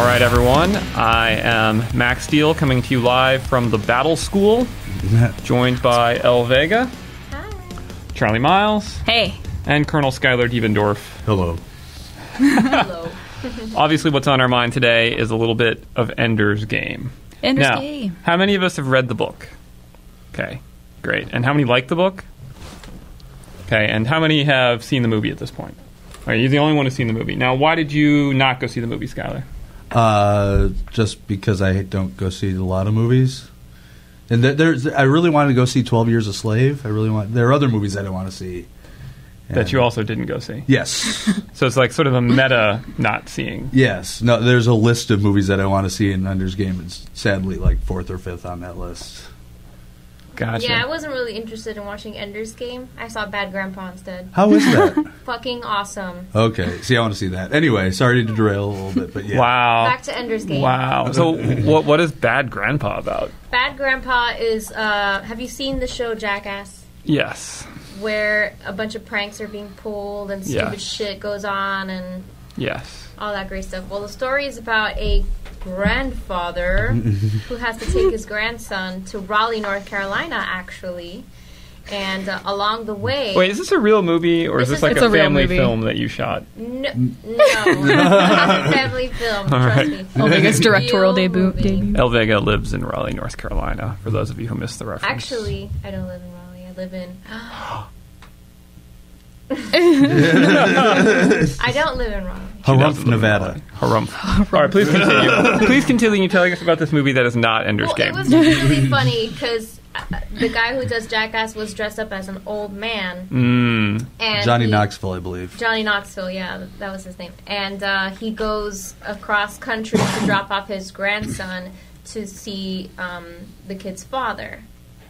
All right, everyone. I am Max Steele coming to you live from the Battle School, joined by El Vega, Hi. Charlie Miles, Hey, and Colonel Skylar Dievendorf. Hello. Hello. Obviously, what's on our mind today is a little bit of Ender's Game. Ender's now, Game. How many of us have read the book? Okay, great. And how many like the book? Okay, and how many have seen the movie at this point? All right, you're the only one who's seen the movie. Now, why did you not go see the movie, Skylar? Just because I don't go see a lot of movies. And I really wanted to go see 12 Years a Slave. There are other movies I don't want to see. That you also didn't go see? Yes. So it's like sort of a meta not seeing. Yes. No, there's a list of movies that I want to see, and Ender's Game is sadly like 4th or 5th on that list. Gotcha. Yeah, I wasn't really interested in watching Ender's Game. I saw Bad Grandpa instead. How is that? Fucking awesome. Okay. See, I want to see that. Anyway, sorry to derail a little bit, but yeah. Wow. Back to Ender's Game. Wow. So what is Bad Grandpa about? Bad Grandpa is, have you seen the show Jackass? Yes. Where a bunch of pranks are being pulled and stupid shit goes on and yes, all that great stuff. Well, the story is about a grandfather who has to take his grandson to Raleigh, North Carolina, actually. And along the way... Wait, is this a real movie, or is this like a family film that you shot? No, not a family film, trust me. El Vega's directorial debut. El Vega lives in Raleigh, North Carolina, for those of you who missed the reference. Actually, I don't live in Raleigh. I live in... I don't live in Raleigh. Harumph, Nevada. Harumph. All right, please continue. Please continue telling us about this movie that is not Ender's Game. It was really funny because the guy who does Jackass was dressed up as an old man. And Johnny Knoxville, I believe. Johnny Knoxville, yeah, that was his name. And he goes across country to drop off his grandson to see the kid's father.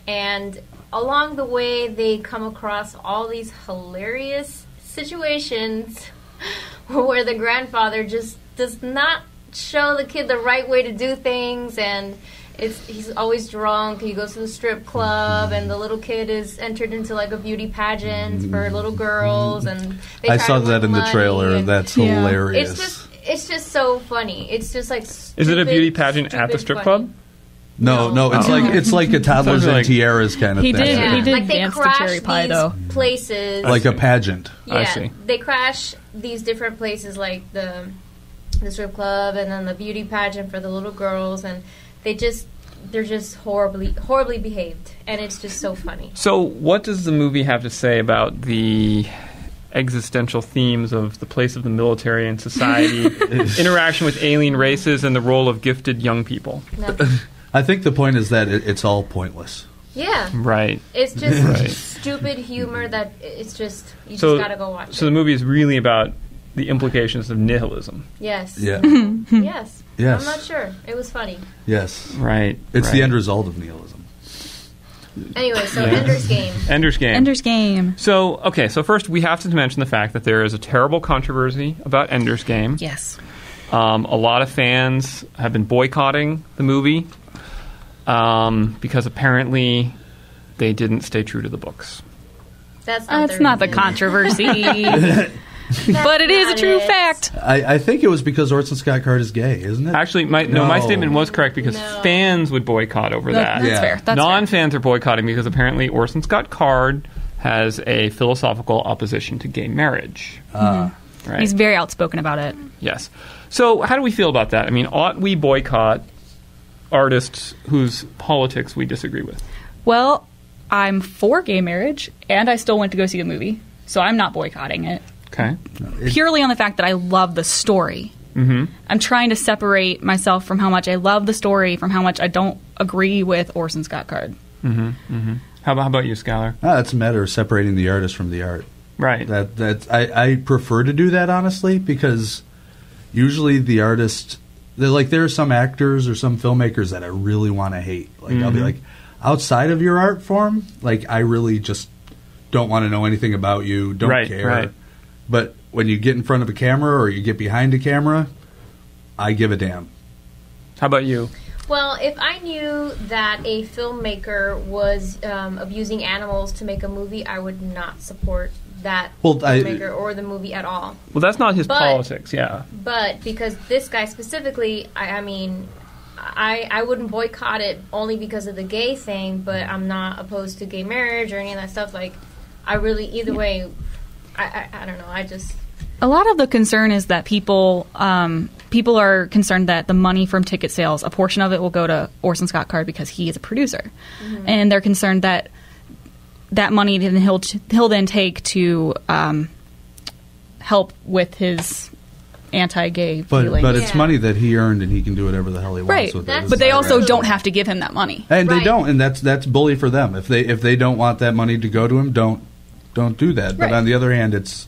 And along the way, they come across all these hilarious situations where the grandfather just does not show the kid the right way to do things, and he's always drunk. He goes to the strip club, and the little kid is entered into like a beauty pageant for little girls, and I saw that in the trailer. That's hilarious. It's just so funny. It's just like stupid, is it a beauty pageant at the strip club? No, it's like a toddlers and tiaras kind of thing. He did like they dance to crash Cherry Pie, these though. places. Like a pageant. Yeah, I see. They crash these different places like the strip club and then the beauty pageant for the little girls, and they're just horribly behaved, and it's just so funny. So what does the movie have to say about the existential themes of the place of the military in society, interaction with alien races, and the role of gifted young people? Nothing. I think the point is that it's all pointless. Yeah. Right. It's just stupid humor that it's just, you just gotta go watch it. So the movie is really about the implications of nihilism. Yes. Yeah. Yes. Yes. I'm not sure. It was funny. Yes. Right. It's the end result of nihilism. Anyway, so Ender's Game. Ender's Game. So first we have to mention the fact that there is a terrible controversy about Ender's Game. Yes. A lot of fans have been boycotting the movie because apparently they didn't stay true to the books. That's not the controversy. But it is a true fact. I think it was because Orson Scott Card is gay, isn't it? Actually, my statement was correct because fans would boycott over that. That's fair. That's Non-fans are boycotting because apparently Orson Scott Card has a philosophical opposition to gay marriage. Right. He's very outspoken about it. Yes. So how do we feel about that? I mean, ought we boycott artists whose politics we disagree with? Well, I'm for gay marriage, and I still went to go see the movie, so I'm not boycotting it. Okay. Purely on the fact that I love the story. Mm-hmm. I'm trying to separate myself from how much I love the story from how much I don't agree with Orson Scott Card. Mm-hmm. Mm-hmm. How about you, Skylar? It's a matter of separating the artist from the art. Right. I prefer to do that, honestly, because usually the artist, there are some actors or some filmmakers that I really want to hate. I'll be like, outside of your art form, I really just don't want to know anything about you, don't care. Right. But when you get in front of a camera or you get behind a camera, I give a damn. How about you? Well, if I knew that a filmmaker was abusing animals to make a movie, I would not support that Well, filmmaker or the movie at all. Well, that's not his politics, yeah. But because this guy specifically, I mean, I wouldn't boycott it only because of the gay thing, but I'm not opposed to gay marriage or any of that stuff. Like, I really, either way, I don't know, I just... A lot of the concern is that people are concerned that the money from ticket sales, a portion of it will go to Orson Scott Card because he is a producer. Mm-hmm. And they're concerned that that money then he'll then take to help with his anti-gay feelings. But it's money that he earned, and he can do whatever the hell he wants with it. But they also don't have to give him that money. And they don't, and that's bully for them. If they don't want that money to go to him, don't do that. But on the other hand, it's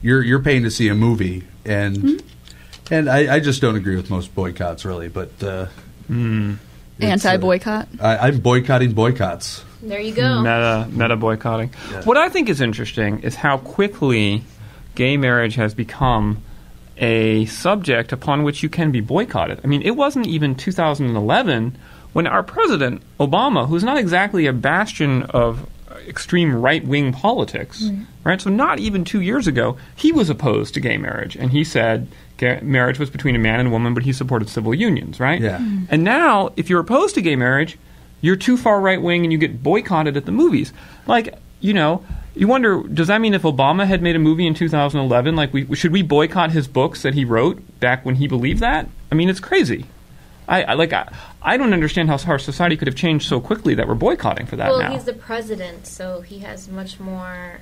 you're paying to see a movie, and I just don't agree with most boycotts, really. But anti-boycott. I'm boycotting boycotts. There you go. Meta boycotting. Yeah. What I think is interesting is how quickly gay marriage has become a subject upon which you can be boycotted. I mean, it wasn't even 2011 when our president, Obama, who's not exactly a bastion of extreme right-wing politics, right? So not even 2 years ago, he was opposed to gay marriage. And he said marriage was between a man and a woman, but he supported civil unions, right? Yeah. And now, if you're opposed to gay marriage, you're too far right-wing and you get boycotted at the movies. Like, you wonder, does that mean if Obama had made a movie in 2011, like, should we boycott his books that he wrote back when he believed that? I mean, it's crazy. I don't understand how our society could have changed so quickly that we're boycotting for that now. Well, he's the president, so he has much more,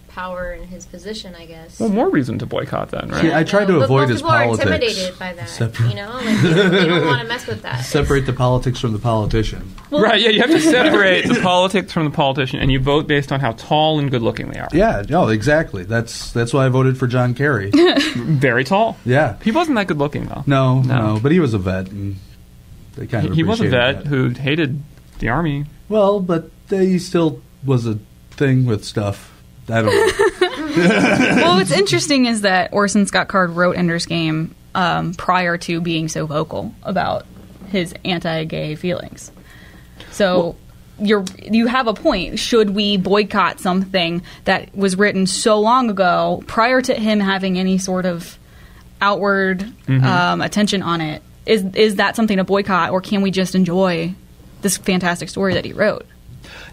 power in his position, I guess. Well, more reason to boycott then, right? See, I try to avoid his politics. People are intimidated by that, Like, they don't want to mess with that. Separate the politics from the politician. Well, right, yeah, you have to separate the politics from the politician, and you vote based on how tall and good-looking they are. Yeah, no, exactly. That's why I voted for John Kerry. Very tall. Yeah. He wasn't that good-looking, though. No, but he was a vet, and they kind of He was a vet that. who hated the Army. Well, but he still was a thing with stuff. I don't know. Well, what's interesting is that Orson Scott Card wrote Ender's Game prior to being so vocal about his anti-gay feelings. So you have a point. Should we boycott something that was written so long ago prior to him having any sort of outward attention on it? Is that something to boycott, or can we just enjoy this fantastic story that he wrote?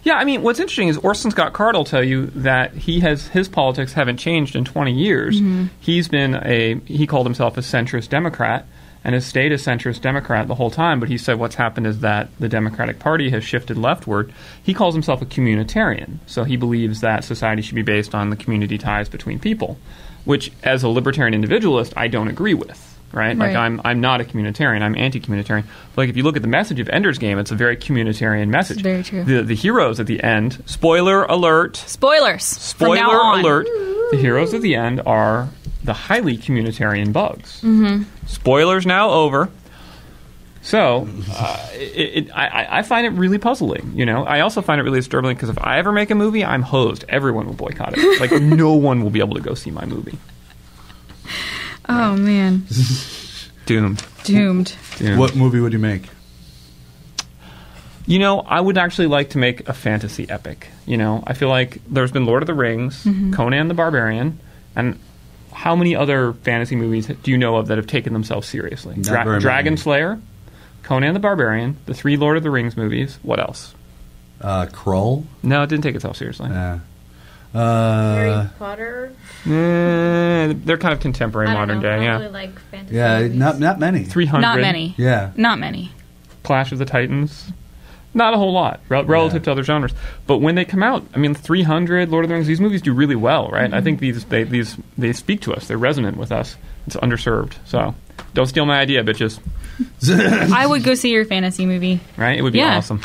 Yeah, I mean, what's interesting is Orson Scott Card will tell you that his politics haven't changed in 20 years. He's been he called himself a centrist Democrat, and has stayed a centrist Democrat the whole time, but he said what's happened is that the Democratic Party has shifted leftward. He calls himself a communitarian, so he believes that society should be based on the community ties between people, which, as a libertarian individualist, I don't agree with. Right? Like, I'm not a communitarian. I'm anti-communitarian. But, like, if you look at the message of Ender's Game, it's a very communitarian message. It's very true. The heroes at the end, spoiler alert. Spoilers. From now on. Alert. The heroes at the end are the highly communitarian bugs. Spoilers now over. So, I find it really puzzling, I also find it really disturbing because if I ever make a movie, I'm hosed. Everyone will boycott it. Like, no one will be able to go see my movie. Oh, man. Doomed. What movie would you make? I would actually like to make a fantasy epic. I feel like there's been Lord of the Rings, Conan the Barbarian, and how many other fantasy movies do you know of that have taken themselves seriously? Dragon Slayer, Conan the Barbarian, the 3 Lord of the Rings movies. What else? Krull? No, it didn't take itself seriously. Harry Potter? They're kind of contemporary modern day, I really like fantasy movies. not many. 300. Not many. Yeah. Not many. Clash of the Titans. Not a whole lot relative to other genres. But when they come out, 300, Lord of the Rings, these movies do really well, right? I think they speak to us. They're resonant with us. It's underserved. So don't steal my idea, bitches. I would go see your fantasy movie. Right? It would be awesome.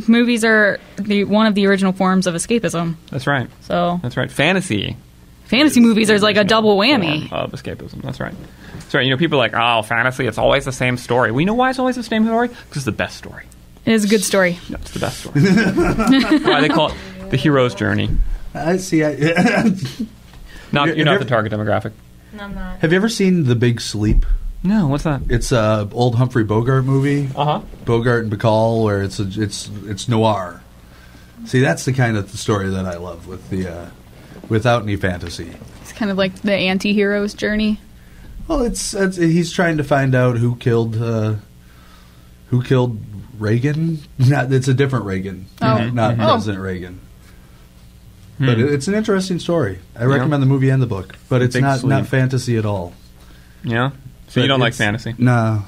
Movies are one of the original forms of escapism. That's right. That's right. Fantasy movies are like a double whammy of escapism. That's right. That's right. People are like, oh, fantasy, it's always the same story. We know why it's always the same story? Because it's the best story. It is a good story. No, it's the best story. Why they call it the hero's journey. I see. You're not the target demographic. No, I'm not. Have you ever seen The Big Sleep? No, what's that? It's a old Humphrey Bogart movie. Uh-huh. Bogart and Bacall, where it's noir. See, that's the kind of story that I love with the without any fantasy. It's kind of like the anti-hero's journey. Well, it's he's trying to find out who killed Reagan. It's a different Reagan, not President Reagan. But it's an interesting story. I recommend the movie and the book, but it's not fantasy at all. Yeah? So you don't like fantasy? No.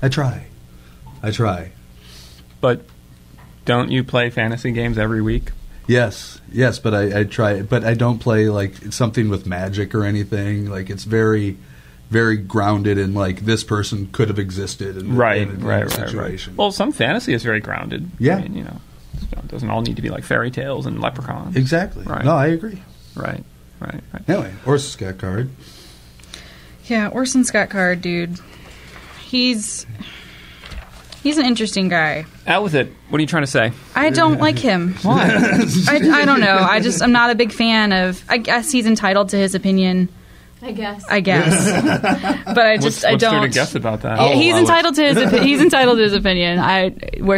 I try. But don't you play fantasy games every week? Yes, but I try. But I don't play like something with magic or anything. Like it's very, very grounded in like this person could have existed in a situation. Well, some fantasy is very grounded. Yeah. I mean, it doesn't all need to be like fairy tales and leprechauns. Exactly. Right. No, I agree. Right. Anyway, Orson Scott Card. Yeah, Orson Scott Card, dude. He's an interesting guy. Out with it. What are you trying to say? I don't like him. Why? I don't know. I'm not a big fan of. I guess he's entitled to his opinion. I guess. But I don't. What's there to guess about that? He's entitled to his opinion.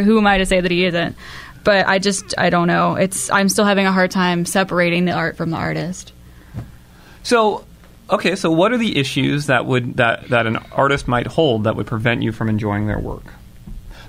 Who am I to say that he isn't? But I don't know. I'm still having a hard time separating the art from the artist. So, okay. So, what are the issues that an artist might hold that would prevent you from enjoying their work?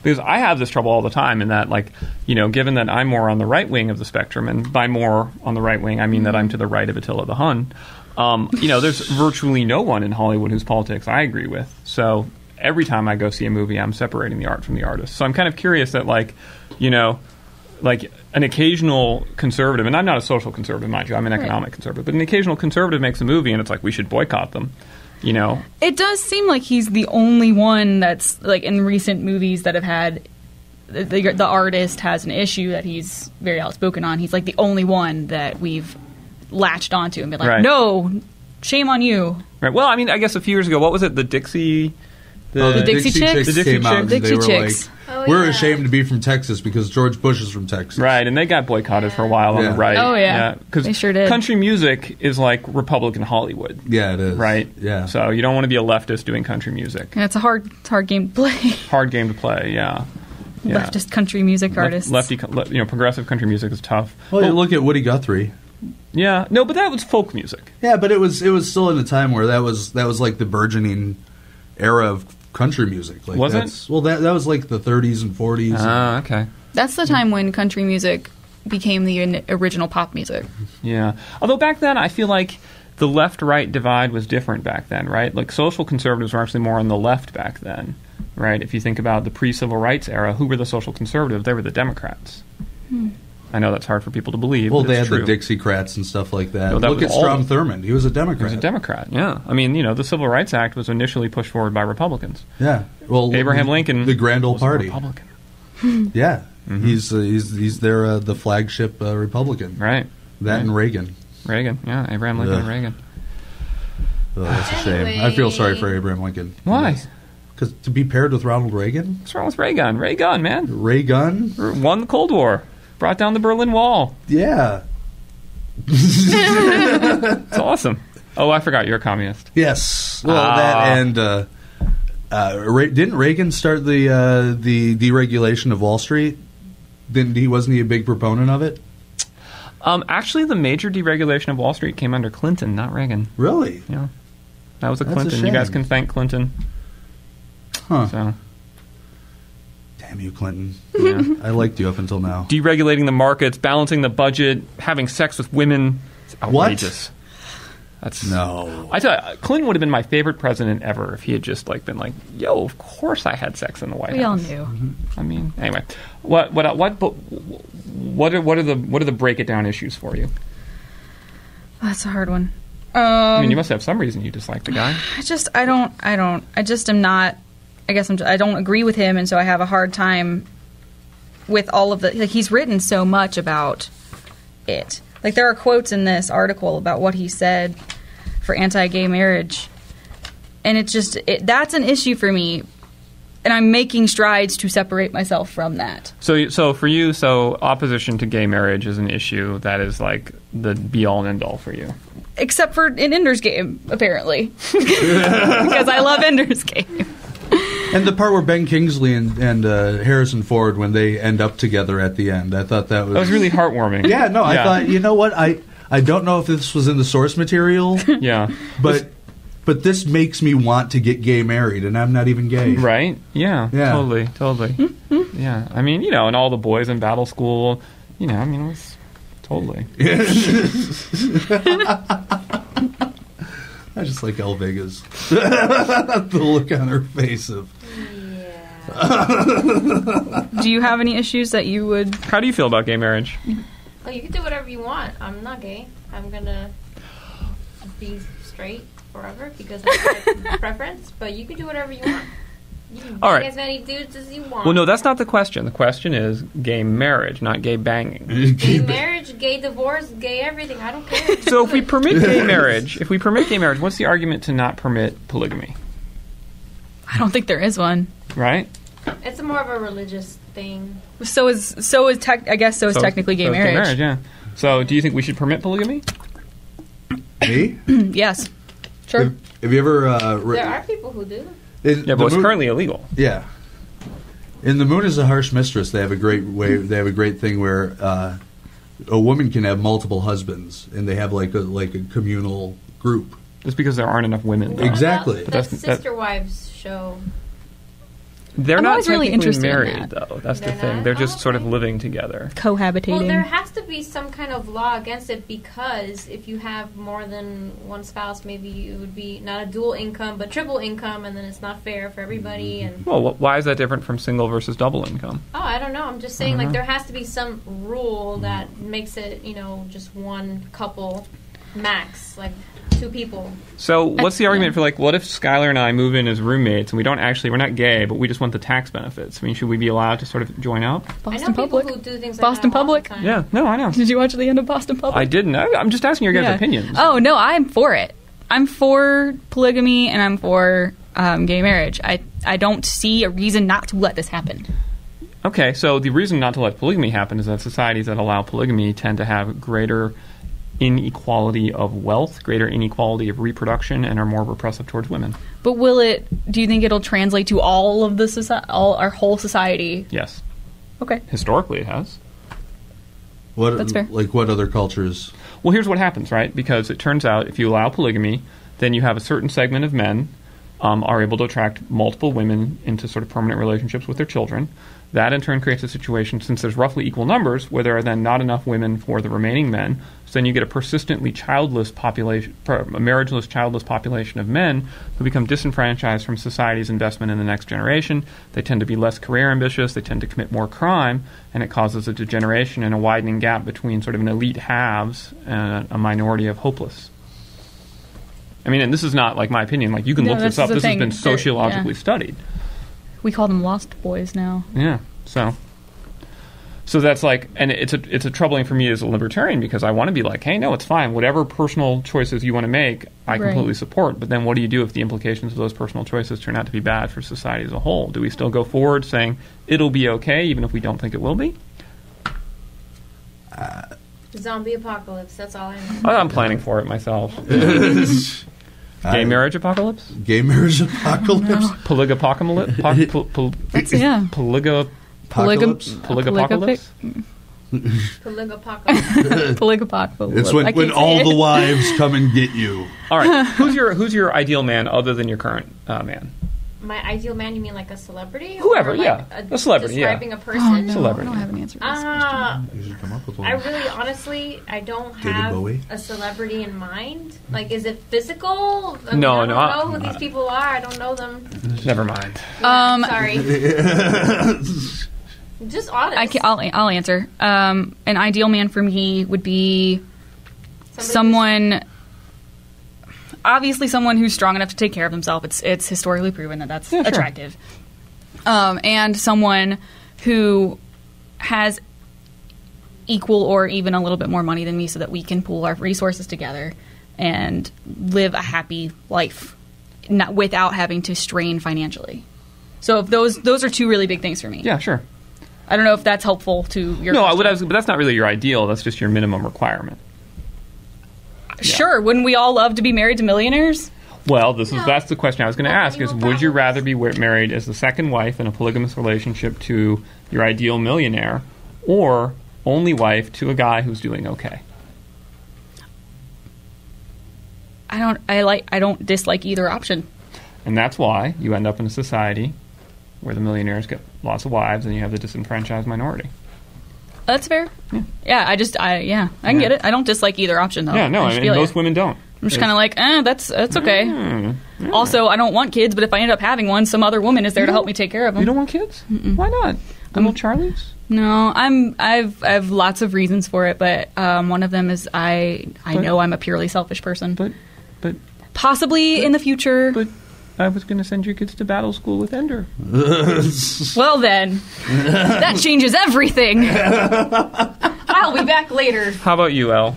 Because I have this trouble all the time in that, like, given that I'm more on the right wing of the spectrum, and by more on the right wing, I mean that I'm to the right of Attila the Hun, there's virtually no one in Hollywood whose politics I agree with. So every time I go see a movie, I'm separating the art from the artist. So I'm kind of curious that, like an occasional conservative, and I'm not a social conservative, mind you, I'm an economic conservative, but an occasional conservative makes a movie and it's like, we should boycott them. It does seem like he's the only one that's, like, in recent movies that have had the artist has an issue that he's very outspoken on. He's, like, the only one that we've latched onto and been like, no, shame on you. Right. Well, I mean, I guess a few years ago, what was it? The Dixie... The Dixie Chicks? The Dixie came out. Dixie Chicks. Like, we're ashamed to be from Texas because George Bush is from Texas. Right, and they got boycotted for a while on the right. Oh, yeah. Because they sure did. Country music is like Republican Hollywood. Yeah, it is. Right? Yeah. So you don't want to be a leftist doing country music. Yeah, it's a hard game to play. Hard game to play, yeah. Leftist country music artists. Progressive country music is tough. Well, look at Woody Guthrie. Yeah. No, but that was folk music. Yeah, but it was still in a time where that was like the burgeoning era of country music. Like, was it? Well, that was like the 30s and 40s. Ah, okay. That's the time when country music became the original pop music. Yeah. Although back then, I feel like the left-right divide was different back then, right? Like, social conservatives were actually more on the left back then, right? If you think about the pre-civil rights era, who were the social conservatives? They were the Democrats. I know that's hard for people to believe. Well, but they it's had true. the Dixiecrats and stuff like that. No, that Look at Strom Thurmond. He was a Democrat. He was a Democrat, yeah. I mean, the Civil Rights Act was initially pushed forward by Republicans. Yeah. Well, Abraham Lincoln, the Grand Old was Party, a Republican. Yeah. Mm-hmm. He's their the flagship Republican. Right. That and Reagan. Yeah. Abraham Lincoln and Reagan. Oh, that's a shame. I feel sorry for Abraham Lincoln. Why? Because to be paired with Ronald Reagan? What's wrong with Reagan? Reagan, man. Reagan? Won the Cold War. Brought down the Berlin Wall. Yeah. It's awesome. Oh, I forgot. You're a communist. Yes. Well, that and didn't Reagan start the deregulation of Wall Street? Wasn't he a big proponent of it? Actually, the major deregulation of Wall Street came under Clinton, not Reagan. Really? Yeah. That was That's Clinton. a shame. You guys can thank Clinton. Huh. So. Damn you, Clinton. Yeah. I liked you up until now. Deregulating the markets, balancing the budget, having sex with women. It's outrageous. No. I tell you, Clinton would have been my favorite president ever if he had just been like, "Yo, of course I had sex in the White House." We all knew. I mean, anyway, what are the break it down issues for you? That's a hard one. I mean, you must have some reason you dislike the guy. I don't agree with him, and so I have a hard time with all of the... Like, he's written so much about it. Like, there are quotes in this article about what he said for anti-gay marriage, and that's an issue for me, and I'm making strides to separate myself from that. So for you, opposition to gay marriage is an issue that is like the be-all and end-all for you. Except for in Ender's Game, apparently. Because I love Ender's Game. And the part where Ben Kingsley and Harrison Ford, when they end up together at the end, I thought that was really heartwarming. Yeah, no, I thought, you know what, I I don't know if this was in the source material. Yeah. But this makes me want to get gay married, and I'm not even gay. Right? Yeah. Yeah. Totally. Yeah. I mean, and all the boys in battle school, it was totally. I just like El Vega's. The look on her face of... Yeah. Do you have any issues that you would... How do you feel about gay marriage? Oh, you can do whatever you want. I'm not gay. I'm going to be straight forever because that's my preference. But you can do whatever you want. You can All bang right. as many dudes as you want. Well, no, that's not the question. The question is gay marriage, not gay banging. Gay marriage, gay divorce, gay everything. I don't care. So if we permit gay marriage, what's the argument to not permit polygamy? I don't think there is one. Right? It's more of a religious thing. So is technically gay marriage. Yeah. So do you think we should permit polygamy? Me? Yes. Sure. Have you ever... There are people who do. Yeah, but it's currently illegal. Yeah. In The Moon is a Harsh Mistress, they have a great thing where a woman can have multiple husbands, and they have like a communal group. Just because there aren't enough women. No, exactly. That's Sister Wives show. They're I'm not always really technically interested in married, that. though. That's the They're thing. not? They're just Oh, sort of okay. living together. Cohabitating. Well, there has to be some kind of law against it because if you have more than one spouse, maybe it would be not a dual income but triple income, and then it's not fair for everybody. And Well, why is that different from single versus double income? I don't know. I'm just saying, like, there has to be some rule that makes it, just one couple max, like 2 people. So what's the argument for, like, what if Skylar and I move in as roommates and we're not gay, but we just want the tax benefits? I mean, should we be allowed to sort of join up? I Boston know Public. people who do things like Boston that all Public? the time. Yeah, no, I know. Did you watch the end of Boston Public? I didn't. I'm just asking your guys' opinions. Oh, no, I'm for it. I'm for polygamy and I'm for gay marriage. I don't see a reason not to let this happen. Okay, so the reason not to let polygamy happen is that societies that allow polygamy tend to have greater inequality of wealth, greater inequality of reproduction, and are more repressive towards women. But do you think it'll translate to all of our whole society? Yes. Okay. Historically, it has. That's fair. Like what other cultures? Well, here's what happens, right? Because it turns out if you allow polygamy, then you have a certain segment of men are able to attract multiple women into sort of permanent relationships with their children. That in turn creates a situation, since there's roughly equal numbers, where there are then not enough women for the remaining men. So then you get a persistently childless population, a marriageless, childless population of men who become disenfranchised from society's investment in the next generation. They tend to be less career ambitious. They tend to commit more crime, and it causes a degeneration and a widening gap between sort of an elite haves and a minority of hopeless. I mean, and this is not like my opinion. Like, you can look this up. This has been sociologically studied. We call them lost boys now. Yeah. So that's like, and it's a troubling for me as a libertarian because I want to be like, hey, no, it's fine. Whatever personal choices you want to make, I completely support. But then what do you do if the implications of those personal choices turn out to be bad for society as a whole? Do we still go forward saying it'll be okay even if we don't think it will be? Zombie apocalypse. That's all I know. I'm planning for it myself. Gay marriage apocalypse? Gay marriage apocalypse? No. Polygapocalypse? Polygapocalypse? Polygapocalypse. It's when all the wives come and get you. All right. Who's your ideal man other than your current man? My ideal man, you mean like a celebrity? Whoever, or like yeah. A celebrity, describing yeah. a person? Oh, no, Celebrity. I don't have an answer for this question. You should come up with one. I really, honestly, I don't David have Bowie? a celebrity in mind. Like, is it physical? I No, don't no, know who these people are. I don't know them. Never mind. Sorry. Just honest. I'll answer. An ideal man for me would be someone... Obviously, someone who's strong enough to take care of himself. It's historically proven that that's attractive. And someone who has equal or even a little bit more money than me so that we can pool our resources together and live a happy life without having to strain financially. So if those are two really big things for me. Yeah, sure. I don't know if that's helpful to your question. But that's not really your ideal. That's just your minimum requirement. Sure. Wouldn't we all love to be married to millionaires? Well, that's the question I was going to ask, is would you problems. rather be married as the second wife in a polygamous relationship to your ideal millionaire or only wife to a guy who's doing okay? I don't dislike either option. And that's why you end up in a society where the millionaires get lots of wives and you have the disenfranchised minority. That's fair. Yeah, I can get it. I don't dislike either option, though. Yeah, no, I mean, most women don't. I'm just kind of like, that's okay. Yeah. Also, I don't want kids, but if I end up having one, some other woman is there to help me take care of them. You don't want kids? Mm-mm. Why not? Little Charlies? No, I have lots of reasons for it, but one of them is I know I'm a purely selfish person. But possibly in the future. But I was going to send your kids to battle school with Ender. Well then, that changes everything. I'll be back later. How about you, Elle?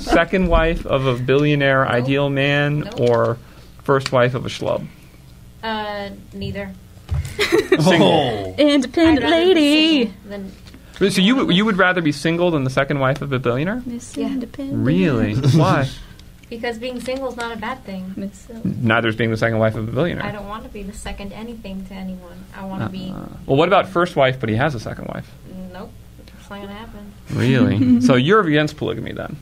Second wife of a billionaire ideal man or first wife of a schlub? Neither. Single. Independent lady. So you would rather be single than the second wife of a billionaire? Really? Why? Because being single is not a bad thing. Neither is being the second wife of a billionaire. I don't want to be the second anything to anyone. I want to be... Well, what about first wife, but he has a second wife? Nope. It's not going to happen. Really? So you're against polygamy, then?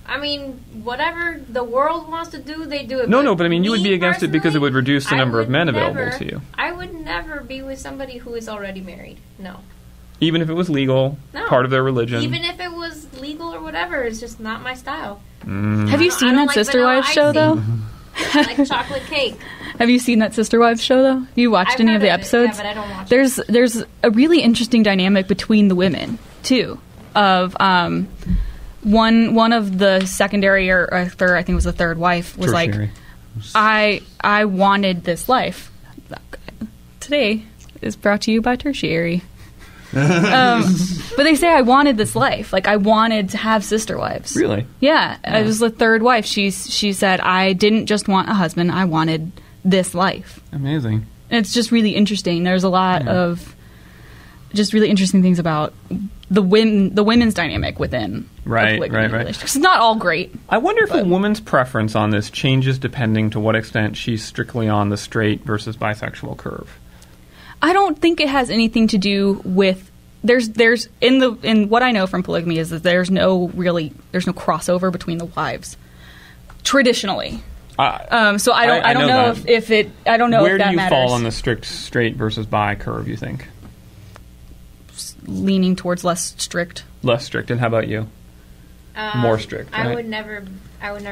I mean, whatever the world wants to do, they do it. No, but I mean, you would be against it because it would reduce the number of men available to you. I would never be with somebody who is already married. No. Even if it was legal, part of their religion? Even if it was legal or whatever, it's just not my style. Have you seen that Sister Wives show, though? I like chocolate cake. Have you seen that Sister Wives show, though? Have you watched any of the episodes? Yeah, but I don't watch it. There's a really interesting dynamic between the women, too, of... One of the secondary or third, I think it was the third wife, was tertiary. Like, I wanted this life. Today is brought to you by Tertiary. But they say I wanted this life. Like, I wanted to have sister wives. Really? Yeah. I was the third wife. She said, I didn't just want a husband. I wanted this life. Amazing. And it's just really interesting. There's a lot of just really interesting things about the women's dynamic within right. It's not all great. I wonder if a woman's preference on this changes depending to what extent she's strictly on the straight versus bisexual curve. I don't think it has anything to do with there's in what I know from polygamy is that there's no crossover between the wives traditionally. So I don't know if it I don't know where if that matters. Where do you fall on the strict straight versus bi curve, you think? Leaning towards less strict. Less strict. And how about you? More strict, right? I would never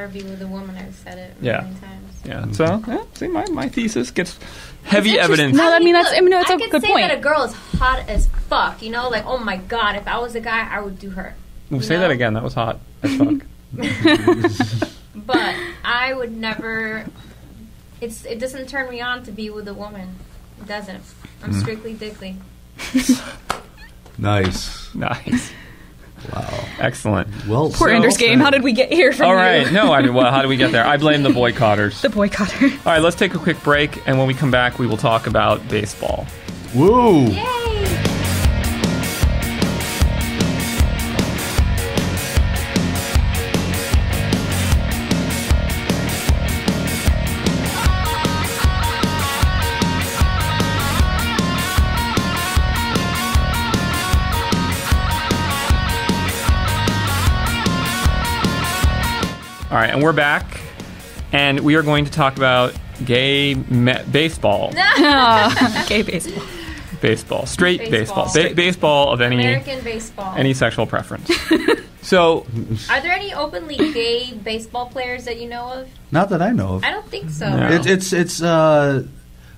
be with a woman. I've said it many times. Yeah. So, see, my thesis gets heavy evidence. No, I mean, it's a good point. I could say that a girl is hot as fuck, you know? Like, oh my God, if I was a guy, I would do her. Well, say that again. That was hot as fuck. But I would never... It doesn't turn me on to be with a woman. It doesn't. I'm strictly dickly. Nice. Wow. Excellent. Well, poor Ender's Game. How did we get here from All right. No, I mean, well, how did we get there? I blame the boycotters. The boycotters. All right, let's take a quick break, and when we come back, we will talk about baseball. Woo! Yay! All right, and we're back, and we are going to talk about gay baseball. Gay baseball. Baseball. Straight baseball. Baseball of any... American baseball. Any sexual preference. So... Are there any openly gay baseball players that you know of? Not that I know of. I don't think so. No. It's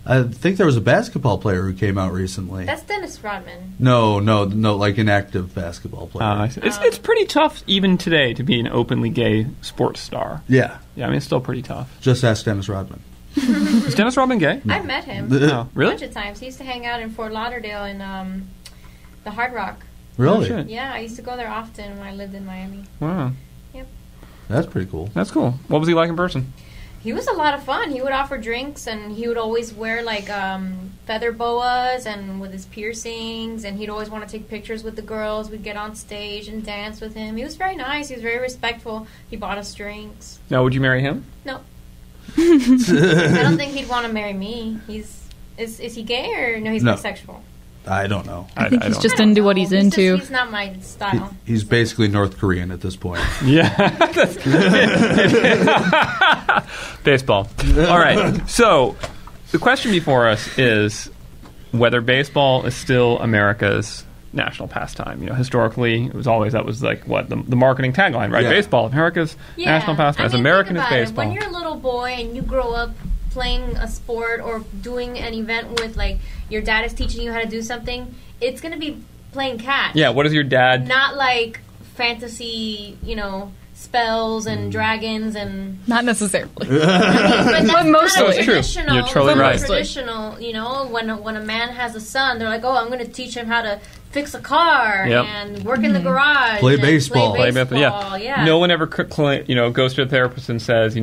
I think there was a basketball player who came out recently. That's Dennis Rodman. No, like an active basketball player. It's pretty tough even today to be an openly gay sports star. Yeah. Yeah, I mean, it's still pretty tough. Just ask Dennis Rodman. Is Dennis Rodman gay? No. I met him. Oh, really? A bunch of times. He used to hang out in Fort Lauderdale in the Hard Rock. Really? Oh, yeah, I used to go there often when I lived in Miami. Wow. Yep. That's pretty cool. That's cool. What was he like in person? He was a lot of fun. He would offer drinks, and he would always wear, like, feather boas and with his piercings, and he'd always want to take pictures with the girls. We'd get on stage and dance with him. He was very nice. He was very respectful. He bought us drinks. Now, would you marry him? No. I don't think he'd want to marry me. Is he gay or... No, he's bisexual. I don't know. I think he's don't just know. into what he's into. He's not my style. He's basically North Korean at this point. Yeah. Baseball. All right. So the question before us is whether baseball is still America's national pastime. Historically, it was always, that was like what the marketing tagline, right? Yeah. Baseball, America's national pastime. As American as baseball. When you're a little boy and you grow up playing a sport or doing an event with, like, your dad is teaching you how to do something, it's going to be playing catch. Yeah, what is your dad... Not like fantasy, spells and dragons and... Not necessarily. but that's mostly. kind of It's true. traditional. You're totally right. Traditional, when a man has a son, they're like, oh, I'm going to teach him how to fix a car Yep. and work in the garage. Play and baseball. Play baseball. Yeah. No one ever goes to a therapist and says,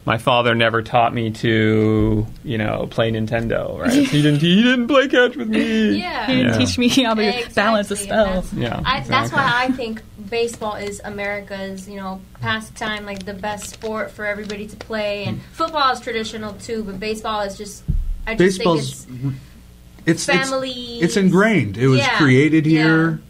my father never taught me to, play Nintendo, right? he didn't play catch with me. Yeah. He didn't teach me how to balance a spell. That's why I think baseball is America's, pastime, like the best sport for everybody to play. And football is traditional too, but baseball is just, I just Baseball's think it's family. It's ingrained. It was created here.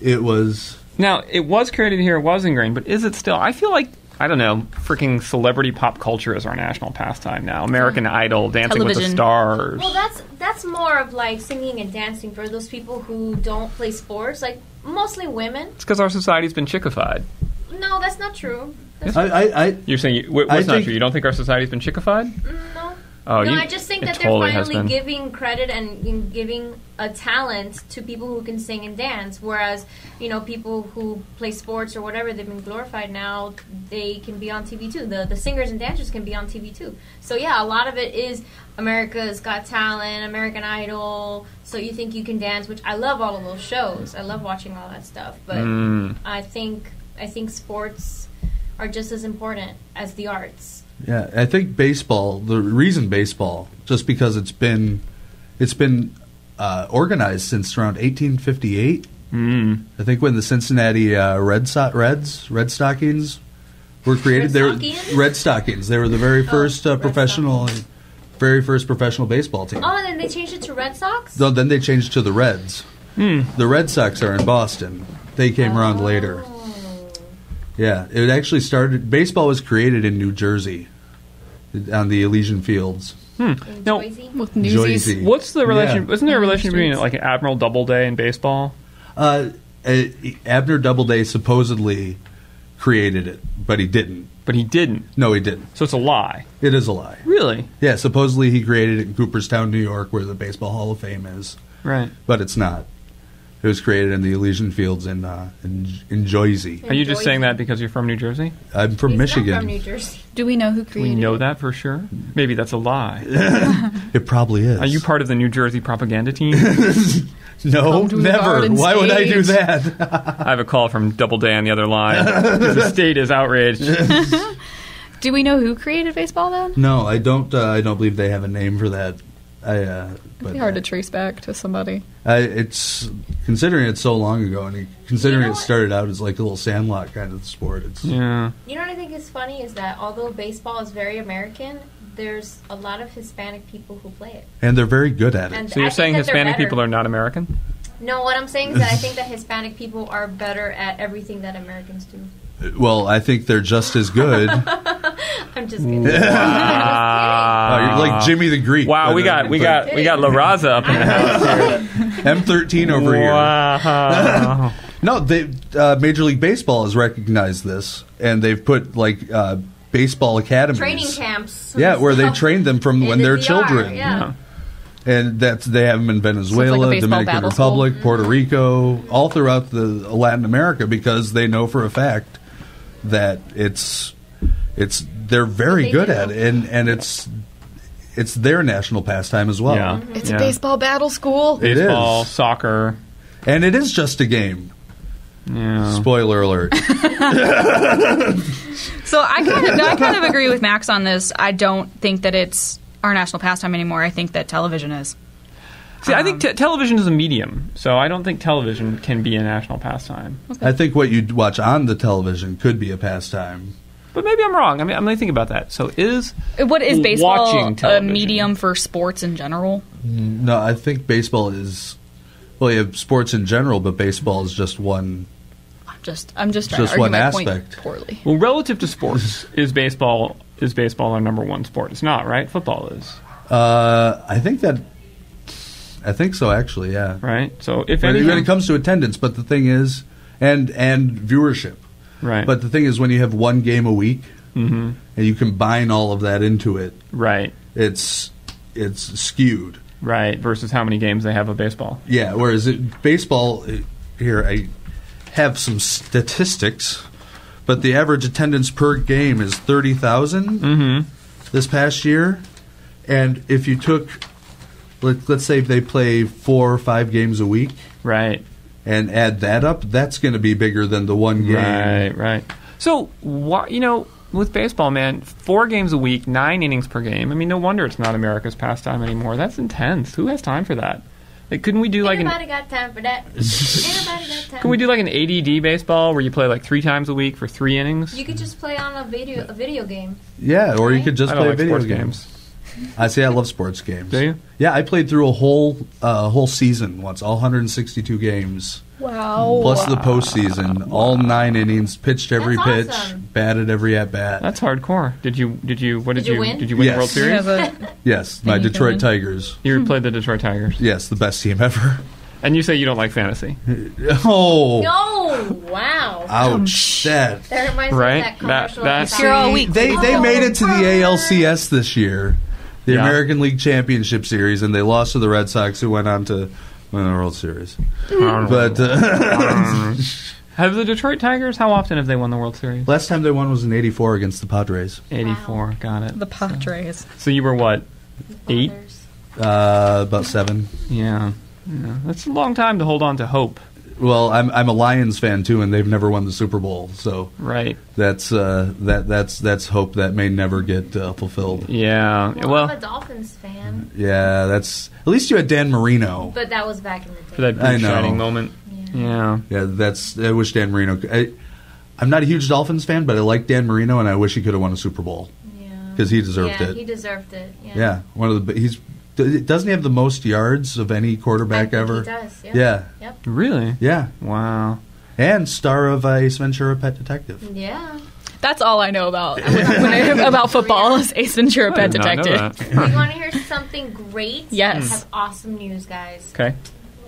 Yeah. It was... Now, it was created here, it was ingrained, but is it still? I feel like, I don't know, freaking celebrity pop culture is our national pastime now. American Idol, Dancing with the Stars. Well, that's more of like singing and dancing for those people who don't play sports, like mostly women. It's because our society's been chickified. No, that's not true. You're saying, what's not true? You don't think our society's been chickified? No. Oh, I just think that they're finally giving credit and giving a talent to people who can sing and dance, whereas, people who play sports or whatever, they've been glorified now, they can be on TV too. The singers and dancers can be on TV too. So, yeah, a lot of it is America's Got Talent, American Idol, So You Think You Can Dance, which I love all of those shows. I love watching all that stuff. But I think sports are just as important as the arts. Yeah, I think baseball, the reason baseball, just because it's been organized since around 1858. I think when the Cincinnati Red Stockings were created, Red Stockings. They were the very first professional baseball team. Oh, and then they changed it to Red Sox? No, then they changed to the Reds. The Red Sox are in Boston. They came around later. Yeah, it actually started. Baseball was created in New Jersey, on the Elysian Fields. In No, Jersey? With Newsies. Joycey. what's the relation? Yeah. Isn't there a relation between like Admiral Doubleday and baseball? Abner Doubleday supposedly created it, but he didn't. But he didn't. No, he didn't. So it's a lie. It is a lie. Really? Yeah, supposedly he created it in Cooperstown, New York, where the Baseball Hall of Fame is. Right. But it's not. It was created in the Elysian Fields in Jersey. Are you just saying that because you're from New Jersey? I'm from He's Michigan. not from New Jersey. Do we know who We created know it? that for sure. Maybe that's a lie. It probably is. Are you part of the New Jersey propaganda team? No, Come to the never. garden Why would I do stage. that? I have a call from Doubleday on the other line. The state is outraged. Do we know who created baseball then? No, I don't. I don't believe they have a name for that. It'd be hard to trace back to somebody. It's considering it's so long ago, and considering You know it started out as like a little Sandlot kind of sport. It's Yeah. You know what I think is funny is that although baseball is very American, there's a lot of Hispanic people who play it. and they're very good at it. And So you're I think saying that they're Hispanic better. people are not American? No, what I'm saying is that I think that Hispanic people are better at everything that Americans do. Well, I think they're just as good. I'm just kidding. You're like Jimmy the Greek. Wow, but, we got La Raza up in the house here. M13 over here. Wow. No, Major League Baseball has recognized this, and they've put like baseball academies, Training camps. Yeah, where they train them from when In the they're DR, children. Yeah. And they have them in Venezuela, So it's like a baseball Dominican battle Republic, school. Puerto Rico, all throughout the Latin America, because they know for a fact that they're very They good do. at it, and it's their national pastime as well. Yeah. It's a baseball battle school. It Baseball, is. soccer. And it is just a game. Yeah. Spoiler alert. So I kind of agree with Max on this. I don't think that it's our national pastime anymore. I think that television is. See, I think television is a medium, so I don't think television can be a national pastime. I think what you watch on the television could be a pastime. But maybe I'm wrong. I mean, I'm going to think about that. So What is baseball watching a television medium for sports in general? No, I think baseball is Well, you have sports in general, but baseball is just one. I'm just trying Just to argue one my aspect. point poorly. Well, relative to sports, is baseball our number one sport? It's not, right? Football is. I think so, actually, yeah. Right? So if When anything... it comes to attendance, but the thing is, and viewership. Right. But the thing is, when you have one game a week, Mm-hmm. and you combine all of that into it, Right. it's skewed. Right, versus how many games they have of baseball. Yeah, whereas baseball, here, I have some statistics, but the average attendance per game is 30,000 this past year. And if you took, let's say they play 4 or 5 games a week, Right. and add that up, that's going to be bigger than the one game. Right. So, with baseball, man, 4 games a week, 9 innings per game. I mean, no wonder it's not America's pastime anymore. That's intense. Who has time for that? Like, couldn't we do like Anybody got time for that? Anybody got time? Can we do like an ADD baseball where you play like 3 times a week for 3 innings? You could just play on a video game. Yeah, or you could just I don't play like video sports games. I love sports games. Do you? Yeah, I played through a whole season once, all 162 games. Wow. Plus the postseason, all 9 innings, pitched every That's pitch, awesome. batted every at bat. That's hardcore. Did you win? Did you win? Did you win Yes. the World Series? Yes, my Thing you Detroit can Tigers. You played the Detroit Tigers. Yes, the best team ever. And you say you don't like fantasy. Oh, No! Wow. ouch! That That reminds me Right? of that commercial. That's- You're all weak. they made it to the ALCS this year, the Yeah. American League Championship Series, and they lost to the Red Sox, who went on to win the World Series. But Have the Detroit Tigers, how often have they won the World Series? last time they won was in '84 against the Padres. 84, got it. The Padres. So you were what, 8? About 7. Yeah. That's a long time to hold on to hope. Well, I'm a Lions fan too, and they've never won the Super Bowl, so Right. that's hope that may never get fulfilled. Yeah. Well, I'm Well, a Dolphins fan, Yeah, that's at least you had Dan Marino. but that was back in the day. for that I big know. shining moment. Yeah. Yeah, I wish Dan Marino. I'm not a huge Dolphins fan, but I like Dan Marino, and I wish he could have won a Super Bowl Yeah. because he deserved Yeah, it. he deserved it. Yeah. Yeah, one of the doesn't he have the most yards of any I quarterback think ever? He does. Yeah. Yeah, Yep. Really? yeah, Wow. and star of Ace Ventura: Pet Detective. Yeah. That's all I know about about football is Ace Ventura: Pet Did not know Detective. that. You want to hear something great? Yes. I have awesome news, guys. Okay.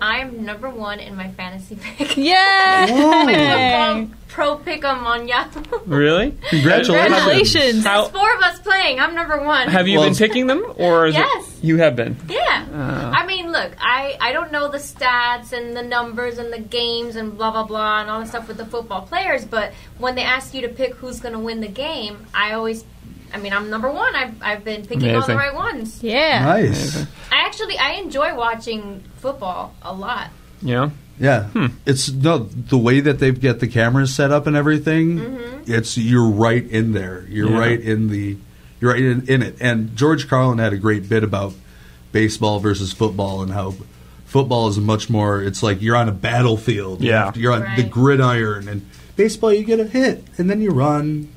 I'm number 1 in my fantasy pick. Yeah. Football Pro Pick'em on Yahoo. Really? Congratulations. How- There's 4 of us playing. I'm number 1. Have you Well, been picking them, or is Yes. it you have been? Yeah. I mean, look, I don't know the stats and the numbers and the games and blah, blah, blah and all the stuff with the football players, but when they ask you to pick who's going to win the game, I'm number 1. I've been picking all the Amazing. right ones. Yeah. Nice. I enjoy watching football a lot. Yeah. Yeah, it's the way that they get the cameras set up and everything. It's you're right in there. You're Yeah. right in it. And George Carlin had a great bit about baseball versus football and how football is much more. It's like you're on a battlefield. Yeah. You're on the Right. gridiron, and baseball you get a hit and then you run.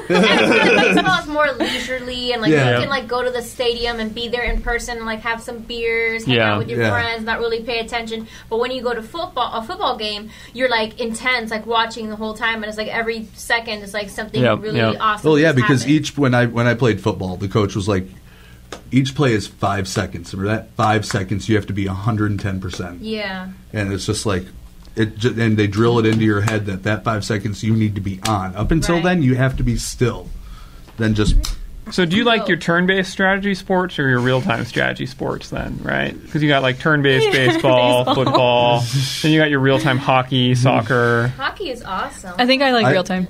Baseball is more leisurely, and Yeah. you can go to the stadium and be there in person, and have some beers, hang Yeah. out with your Yeah. friends, not really pay attention. But when you go to a football game, you're intense, watching the whole time, and it's every second is something Yeah, really yeah. awesome. Well, yeah, just because happened. when I played football, the coach was like, each play is 5 seconds. For that 5 seconds, you have to be 110%. Yeah. And it's just like and they drill it into your head that 5 seconds you need to be on. Up until Right. then, you have to be still. Then just So do you like your turn-based strategy sports or your real-time strategy sports then, right? Because you got turn-based baseball, football, then you got your real-time hockey, soccer. Hockey is awesome. I think I like real time.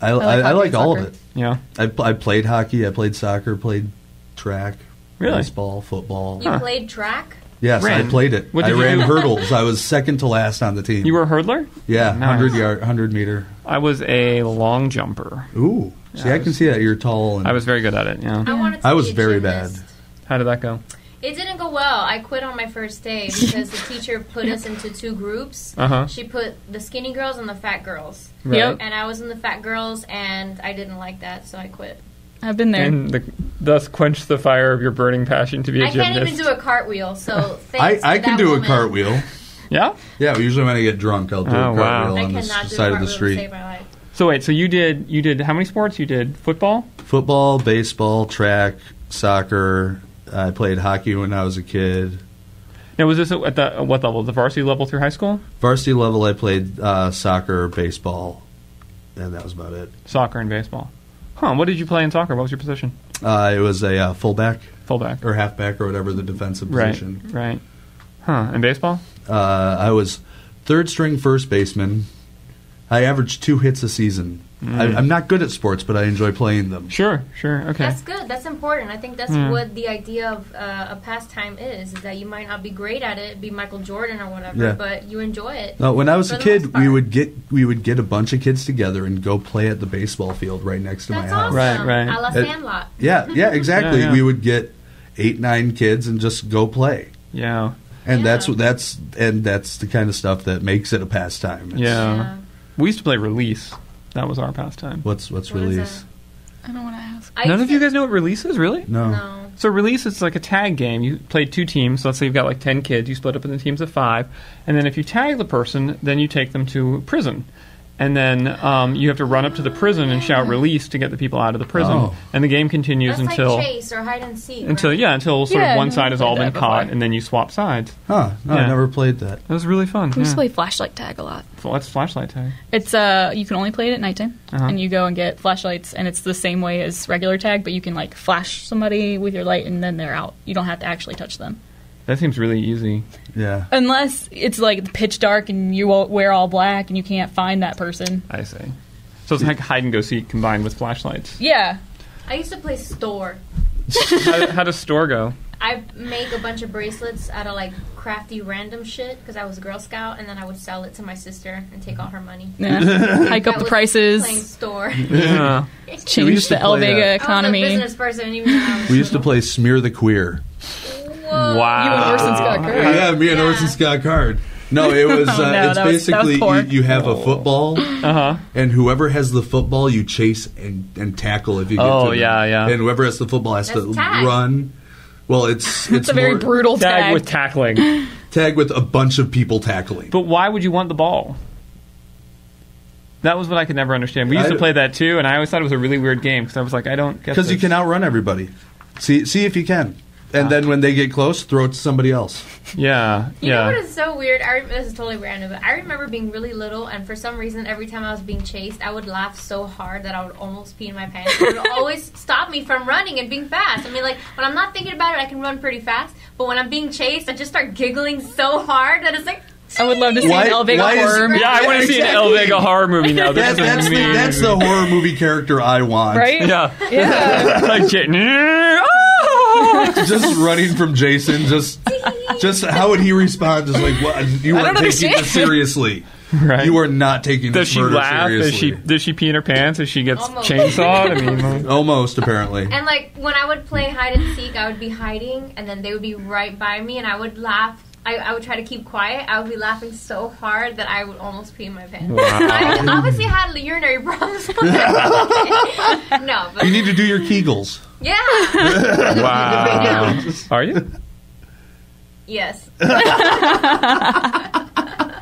I like like hockey and all of soccer. it. Yeah. I played hockey. I played soccer. Played track. Really? Baseball, football. You played track? Yes, Ran. I played it. What I did you ran do? hurdles. I was second to last on the team. You were a hurdler? Yeah, Nice. 100 meter. I was a long jumper. Ooh, see, Yeah, I can see that you're tall. And I was very good at it, yeah. I wanted to I be was a very gymnast. How did that go? It didn't go well. I quit on my first day because the teacher put us into 2 groups. Uh-huh. She put the skinny girls and the fat girls. Right. Yep. And I was in the fat girls, and I didn't like that, so I quit. I've been there. And thus quench the fire of your burning passion to be a I gymnast. can't even do a cartwheel, so thanks I to can that do woman. a cartwheel. Yeah? Yeah, usually when I get drunk, I'll do a cartwheel I on the cannot do side of the cartwheels to street. save my life. So wait, so you did how many sports? You did football? Football, baseball, track, soccer. I played hockey when I was a kid. Now, was this at what level? The varsity level through high school? Varsity level, I played soccer, baseball, and that was about it. Soccer and baseball. Huh, what did you play in soccer? What was your position? It was a fullback. Fullback. Or halfback or whatever the defensive position. Right. Huh, and baseball? I was third string first baseman. I averaged 2 hits a season. I'm not good at sports, but I enjoy playing them. Sure, okay. That's good. That's important. I think that's what the idea of a pastime is that you might not be great at it, be Michael Jordan or whatever, but you enjoy it. When I was a For the kid, most part. we would get a bunch of kids together and go play at the baseball field right next to my That's house. awesome. Right. A la Sandlot. Yeah, exactly. Yeah. We would get 8-9 kids and just go play. Yeah. And Yeah. that's the kind of stuff that makes it a pastime. It's- Yeah. We used to play release. That was our pastime. What's What is release? I don't want to ask. I None used of you to- guys know what release is, really? No. So release is like a tag game. You play 2 teams. So let's say you've got like 10 kids. You split up into teams of 5. And then if you tag the person, then you take them to prison. And then you have to run up to the prison and shout release to get the people out of the prison. Oh. And the game continues That's until... like chase or hide and seek. Until right? until sort Yeah, of one side has played all been that caught, before. and then you swap sides. Huh. No, Yeah. I never played that. That was really fun. We used Yeah. to play flashlight tag a lot. So what's flashlight tag? It's you can only play it at nighttime, Uh-huh. and you go and get flashlights, and it's the same way as regular tag, but you can like flash somebody with your light, and then they're out. You don't have to actually touch them, That seems really easy. Yeah. unless it's like pitch dark and you wear all black and you can't find that person. I see. So it's like hide and go seek combined with flashlights. Yeah, I used to play store. How does store go? I make a bunch of bracelets out of like crafty random shit because I was a Girl Scout, and then I would sell it to my sister and take all her money. yeah. Hike up That the was prices, Playing store. Yeah. We used change to the El play Vega that. I was a economy. business person even when I was We used to play Smear the Queer. Whoa. Wow. You and Orson Scott Card. Yeah, me and Yeah. Orson Scott Card. No, it was. Oh, no, it's that was basically poor. you have a football, Uh-huh. and whoever has the football, you chase and tackle if you get Oh, to them. yeah. And whoever has the football has to That's tag. run. Well, it's It's a very more brutal Tag tag. with tackling. tag with a bunch of people tackling. But why would you want the ball? That was what I could never understand. We used to play that too, and I always thought it was a really weird game because I was like, I don't get Because you this. can outrun everybody. See if you can. And then when they get close, throw it to somebody else. Yeah, You know what yeah. is so weird? This is totally random, but I remember being really little, and for some reason, every time I was being chased, I would laugh so hard that I would almost pee in my pants. It would always stop me from running and being fast. I mean, like, when I'm not thinking about it, I can run pretty fast, but when I'm being chased, I just start giggling so hard that it's like... I would love to see Why- an El Vega why is- horror, Yeah, I want to see an El Vega horror movie now. This is amazing. That's the horror movie character I want. right? Yeah. Yeah. Like, Just running from Jason. Just how would he respond? Just like, what? You I weren't don't taking understand. this seriously. Right. You are not taking Does this she murder laugh? seriously. Does she pee in her pants as she gets Almost. chainsawed? I mean, like- Almost, apparently. And, like, when I would play hide and seek, I would be hiding, and then they would be right by me, and I would laugh. I would try to keep quiet. I would be laughing so hard that I would almost pee in my pants. Wow. I obviously had urinary problems. No, but... You need to do your Kegels. Yeah. Wow. Are you? Yes.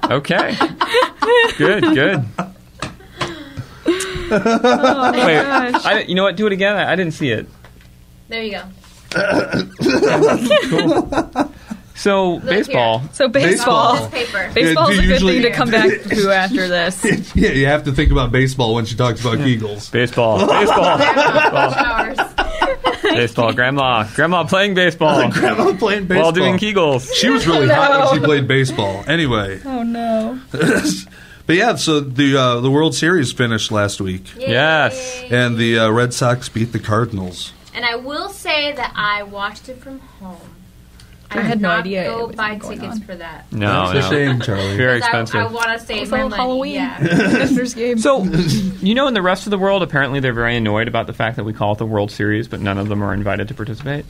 Okay. Good. Oh my Wait, gosh. you know what? Do it again. I didn't see it. There you go. So, Look baseball. So baseball. This paper. Baseball's Yeah, a do good usually- thing to come back to after this. Yeah, you have to think about baseball when she talks about Kegels. Baseball. Showers. Baseball. Grandma playing baseball Grandma playing baseball. while doing Kegels. She was really hot when she played baseball. Anyway. Oh no. But yeah, so the World Series finished last week. Yay. Yes. And the Red Sox beat the Cardinals. And I will say that I watched it from home. I had did no not idea go what buy was going tickets on. for that. No, It's a no. shame, Charlie. Very I expensive. want to save It's my all money. Halloween. Yeah. Ender's Game. So, you know, in the rest of the world, apparently they're very annoyed about the fact that we call it the World Series, but none of them are invited to participate.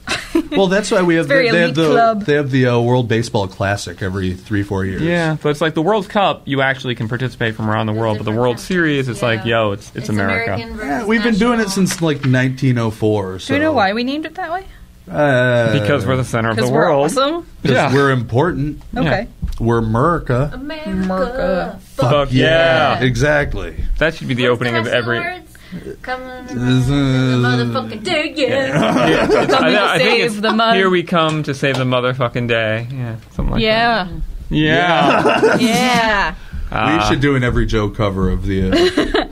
Well, that's why we have very they have elite club. they have the World Baseball Classic every 3-4 years. Yeah, but it's like the World Cup, you actually can participate from around the world, but the Different World countries, Series, it's like, yeah. yo, it's America. American versus Yeah, we've been doing it national. since like 1904. So. Do you know why we named it that way? Because we're the center of the Because we're world. awesome. Because we're important. Okay. We're America. America. Fuck yeah. Exactly. That should be the opening of every... Come on, the motherfucking day, yeah. I think it's save the mud. Here we come to save the motherfucking day. Yeah, something like that. Yeah. Yeah. Yeah. We should do an EveryJoe cover of the...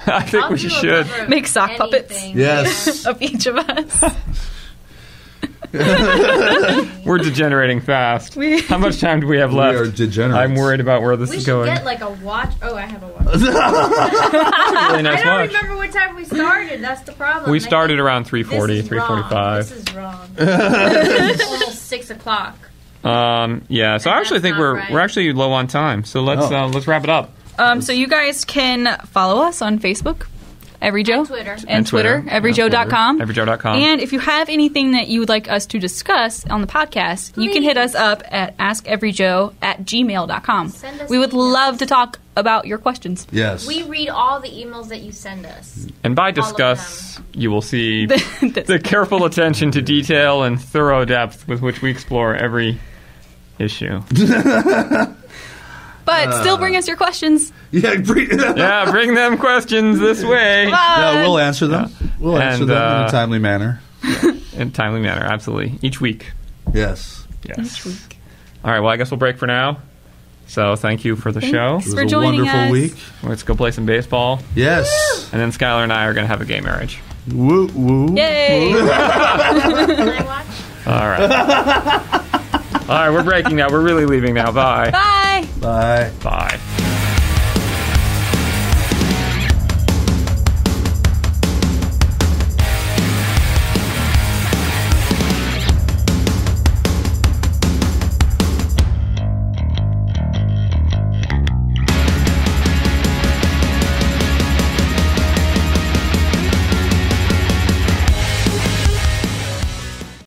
I think we should. Make sock puppets. Yes. Of each of us. We're degenerating fast. How much time do we have left? We are degenerates. I'm worried about where this We is should going. get like a watch. Oh, I have a watch. Really nice I don't watch. remember what time we started. That's the problem. We started around 3:40, 3:45. This is wrong. It's almost 6 o'clock. Yeah. So I actually think not we're right. we're actually low on time. So let's wrap it up. So you guys can follow us on Facebook, EveryJoe. And Twitter. And EveryJoe.com. EveryJoe.com. And if you have anything that you would like us to discuss on the podcast, you can hit us up at askeveryjoe@gmail.com. Send us We would emails. love to talk about your questions. Yes. We read all the emails that you send us. And by of discuss, you will see the careful attention to detail and thorough depth with which we explore every issue. But still bring us your questions. Yeah, Bring them questions this way. Yeah, we'll answer them. We'll answer And, them in a timely manner. In a timely manner, absolutely. Each week. Yes. Yes. Each week. All right, well, I guess we'll break for now. So thank you for the show. Thanks It for was a joining wonderful us. week. Let's go play some baseball. Yes. And then Skylar and I are going to have a gay marriage. Woo woo. Yay! Can I watch? All right. All right, we're breaking now. We're really leaving now. Bye. Bye! Bye. Bye.